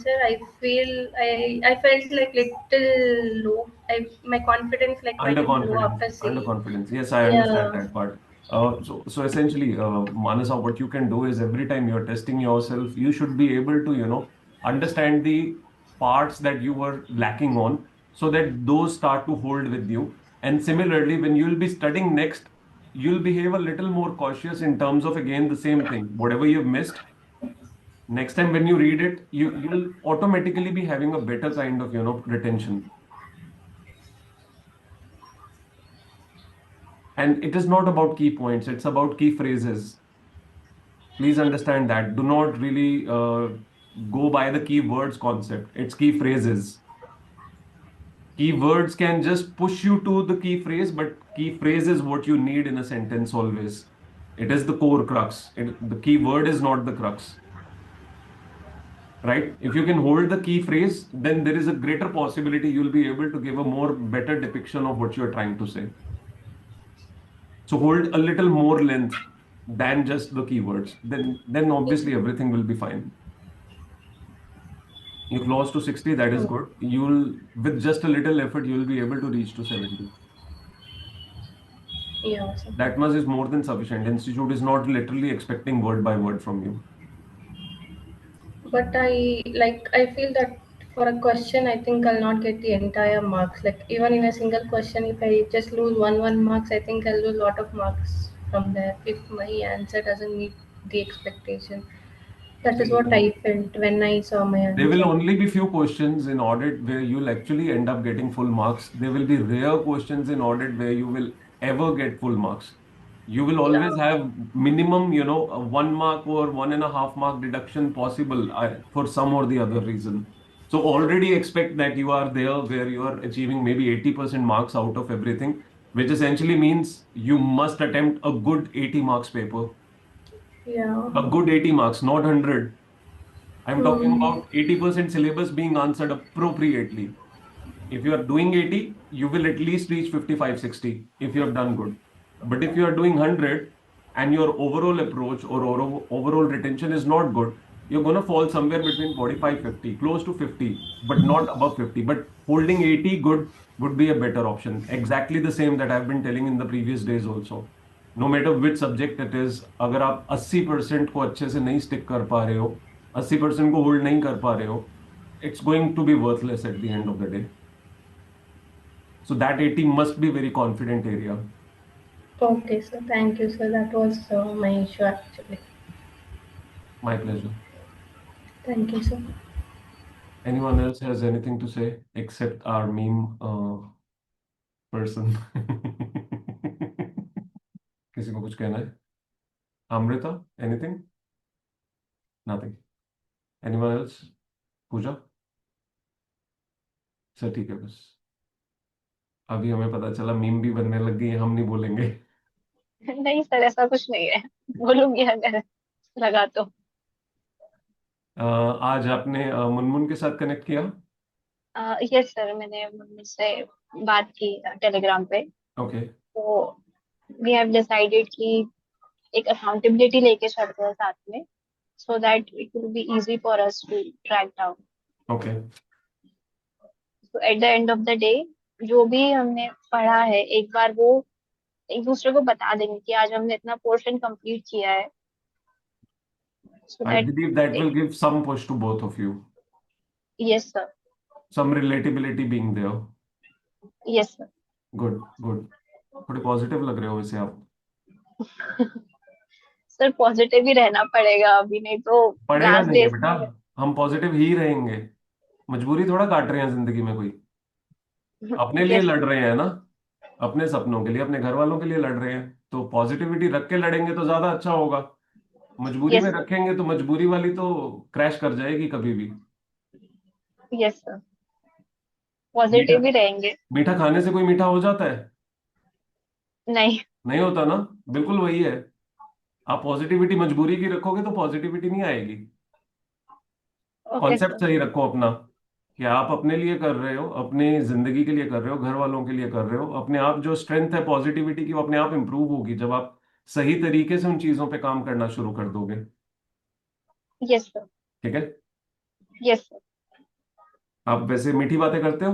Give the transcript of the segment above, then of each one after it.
answer, I felt like little low. My confidence like went low after seeing. Underconfidence. Yes, I understand Yeah. that part. So essentially, Manasa, what you can do is every time you're testing yourself, you should be able to, understand the parts that you were lacking on, so that those start to hold with you. And similarly, when you'll be studying next, you'll behave a little more cautious in terms of, again, the same thing. Whatever you've missed, next time when you read it, you'll automatically be having a better kind of, retention. And it is not about key points, it's about key phrases. Please understand that. Do not really go by the keywords concept. It's key phrases. Keywords can just push you to the key phrase, but key phrase is what you need in a sentence always. It is the core crux. The keyword is not the crux, right? If you can hold the key phrase, then there is a greater possibility you'll be able to give a more better depiction of what you're trying to say. So hold a little more length than just the keywords. Then obviously everything will be fine. You close to 60, that is good. You'll, with just a little effort, you'll be able to reach to 70. Yeah. So, That much is more than sufficient. Institute is not literally expecting word by word from you. but I feel that for a question, I think I'll not get the entire marks. Like even in a single question, if I just lose one marks, I think I'll lose a lot of marks from there if my answer doesn't meet the expectation. That is See, what I felt when I saw my there will answer. only be few questions in audit where you'll actually end up getting full marks. There will be rare questions in audit where you will ever get full marks. You will Yeah. always have minimum, a 1 mark or 1.5 mark deduction possible for some or the other reason. So already expect that you are there where you are achieving maybe 80% marks out of everything, which essentially means you must attempt a good 80 marks paper. Yeah. A good 80 marks, not 100. I'm talking Hmm. about 80% syllabus being answered appropriately. If you are doing 80, you will at least reach 55, 60 if you have done good. But if you are doing 100 and your overall approach or overall retention is not good, you're going to fall somewhere between 45, 50, close to 50, but not above 50. But holding 80 good would be a better option. Exactly the same that I've been telling in the previous days also. No matter which subject it is, अगर आप 80% को अच्छे से नहीं stick कर पा रहे हो, 80% को hold नहीं कर पा रहे हो, it's going to be worthless at the end of the day. So that 80 must be very confident area. Okay, so thank you, sir. That was my issue actually. My pleasure. Thank you, sir. Anyone else has anything to say except our meme person? किसी को कुछ कहना है? Amrita, anything? Nothing. Anyone else? पूजा? Sir ठीक है बस. अभी हमें पता चला मीम भी बनने लग गई है, हम नहीं बोलेंगे. नहीं सर, ऐसा कुछ नहीं है। बोलूंगी अगर लगा तो। आज आपने मुनमुन के साथ कनेक्ट किया? यस सर, मैंने मम्मी से बात की टेलीग्राम पे। ओके. तो वी हैव डिसाइडेड कि एक अकाउंटेबिलिटी लेके चलते हैं साथ में, so that it will be easy for us to track down. Okay. तो at the end of the day जो भी हमने पढ़ा है एक बार वो एक दूसरे को बता देंगे कि आज हमने इतना पोर्शन कंप्लीट किया है, सो I that. believe that will give some push to both of you. Yes sir. Some relatability being there. Yes sir. Good good. थोड़े पॉजिटिव लग रहे हो वैसे आप. सर पॉजिटिव ही रहना पड़ेगा अभी, नहीं तो पड़ेगा लास्ट नहीं है डेज बेटा. में। हम पॉजिटिव ही रहेंगे. मजबूरी थोड़ा काट रहे हैं जिंदगी में कोई. अपने लिए यस लड़ सर। रहे हैं ना. अपने सपनों के लिए, अपने घर वालों के लिए लड़ रहे हैं, तो पॉजिटिविटी रख के लड़ेंगे तो ज्यादा अच्छा होगा. मजबूरी में यस सर। रखेंगे तो मजबूरी वाली तो क्रैश कर जाएगी कभी भी. Yes sir. मीठा. पॉजिटिव ही रहेंगे। मीठा खाने से कोई मीठा हो जाता है? नहीं। नहीं होता ना. बिल्कुल वही है. आप पॉजिटिविटी मजबूरी की रखोगे तो पॉजिटिविटी नहीं आएगी. Okay concept sir. सही रखो अपना, कि आप अपने लिए कर रहे हो, अपनी जिंदगी के लिए कर रहे हो, घर वालों के लिए कर रहे हो. अपने आप जो स्ट्रेंथ है पॉजिटिविटी की, वो अपने आप इंप्रूव होगी जब आप सही तरीके से उन चीजों पे काम करना शुरू कर दोगे. Yes sir. ठीक है. Yes sir. आप वैसे मीठी बातें करते हो?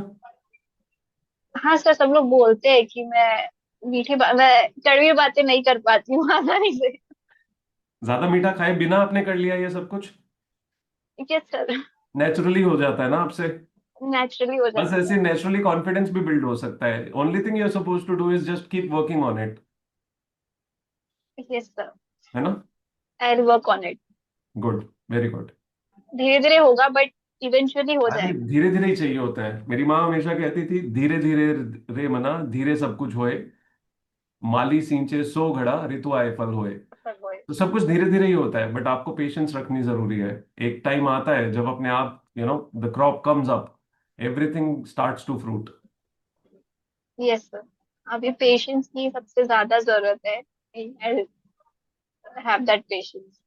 हाँ सर, सब लोग बोलते हैं कि मैं कड़वी बातें नहीं कर पाती हूँ आसानी से। ज्यादा मीठा खाए बिना आपने कर लिया ये सब कुछ? Yes sir. नेचुरली हो जाता है ना आपसे? नेचुरली हो बस जाता ऐसे नेचुरली कॉन्फिडेंस भी बिल्ड हो सकता है। Only thing you are suppose to do is just keep working on it. है। Yes sir. है ना? I will work on it. Good, very good. धीरे धीरे होगा, बट इवेंचुअली हो अरे जाएगा। धीरे धीरे ही चाहिए होता है। मेरी माँ हमेशा कहती थी, धीरे धीरे रे मना, धीरे सब कुछ होए, माली सींचे सो घड़ा, ऋतु आए फल होए। सर वो है। तो सब कुछ धीरे धीरे ही होता है, बट आपको पेशेंस रखनी जरूरी है। एक टाइम आता है जब अपने आप the crop comes up, everything starts to fruit. Yes sir. अभी पेशेंस की सबसे ज्यादा जरूरत है। I have that patience.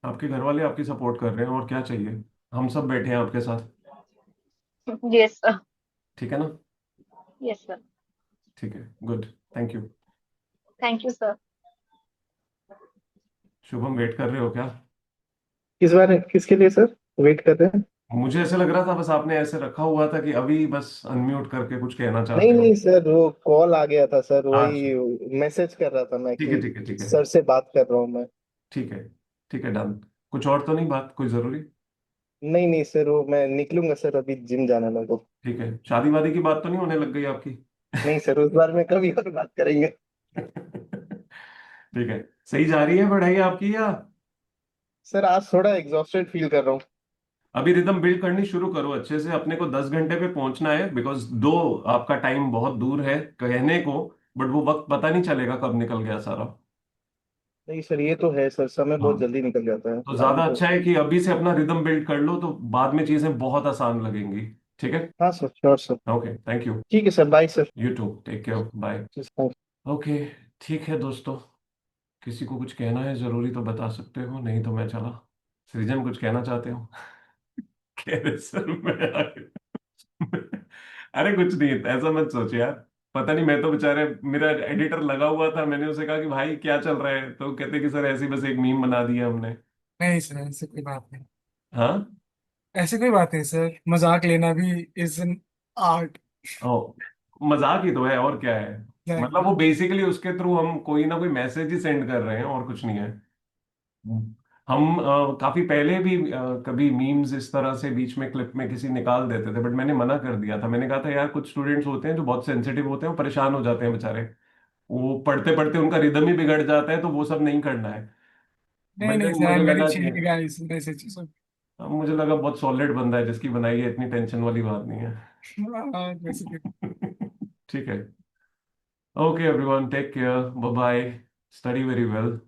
आपके घर वाले आपकी सपोर्ट कर रहे हैं, और क्या चाहिए? हम सब बैठे हैं आपके साथ। Yes sir. ठीक है ना? Yes sir. ठीक है, good. Thank you. Thank you sir. Shubham, wait कर रहे हो क्या? किस बारे किसके लिए सर वेट कर रहे हैं? मुझे ऐसे लग रहा था बस आपने ऐसे रखा हुआ था कि अभी बस अनम्यूट करके कुछ कहना नहीं चाहते हो। नहीं सर, वो कॉल आ गया था सर, अच्छा, वही मैसेज कर रहा था मैं ठीक है कि ठीक है ठीक है। सर से बात कर रहा हूँ मैं। ठीक है ठीक है, डन। कुछ और तो नहीं, बात कोई जरूरी? नहीं नहीं सर, वो मैं निकलूंगा सर, अभी जिम जाना है मेरे को। ठीक है, शादी वादी की बात तो नहीं होने लग गई आपकी? नहीं सर, उस बारे में कभी और बात करेंगे। ठीक है। सही जा रही है पढ़ाई आपकी, या? सर आज थोड़ा एग्जॉस्टेड फील कर रहा हूँ। अभी रिदम बिल्ड करनी शुरू करो अच्छे से। अपने को 10 घंटे पे पहुंचना है, बिकॉज दो आपका टाइम बहुत दूर है कहने को, बट वो वक्त पता नहीं चलेगा कब निकल गया सारा। नहीं सर, ये तो है सर, समय हाँ, बहुत जल्दी निकल जाता है तो अभी ज्यादा तो। अच्छा है कि अभी से अपना रिदम बिल्ड कर लो, तो बाद में चीजें बहुत आसान लगेंगी। ठीक है। हाँ sir, sure sir. Okay, thank you. ठीक है sir, bye sir. You too, take care, bye. Thank okay, ठीक है दोस्तों। किसी को कुछ कहना है जरूरी तो बता सकते हो, नहीं तो मैं चला। सृजन, कुछ कहना चाहते हो? कह रहे सर मैं अरे कुछ नहीं, ऐसा मत सोच यार। पता नहीं, मैं तो बेचारे, मेरा एडिटर लगा हुआ था, मैंने उसे कहा कि भाई क्या चल रहा है, तो कहते कि सर ऐसी बस एक मीम बना दिया हमने। नहीं सर, ऐसी कोई बात नहीं। हाँ। ऐसी कोई बात नहीं सर, मजाक लेना भी इज एन आर्ट। ओ, मजाक ही तो है, और क्या है। मतलब एग्जैक्टली। वो बेसिकली उसके थ्रू हम कोई ना कोई मैसेज ही सेंड कर रहे हैं, और कुछ नहीं है। हम काफी पहले भी कभी मीम्स इस तरह से बीच में क्लिप में किसी निकाल देते थे, बट मैंने मना कर दिया था। मैंने कहा था यार, कुछ स्टूडेंट्स होते हैं जो बहुत सेंसिटिव होते हैं, वो परेशान हो जाते हैं बेचारे। वो पढ़ते पढ़ते उनका रिदम ही बिगड़ जाता है, तो वो सब नहीं करना है। नहीं बट नहीं देन सर, आई मुझे एम वेरी लगा कि, चिल गाइस, ऐसे चीजों। अब मुझे लगा बहुत सॉलिड बंदा है जिसकी बनाई है, इतनी टेंशन वाली बात नहीं है। वैसे कोई। ठीक है। Okay everyone, take care, bye bye, study very well.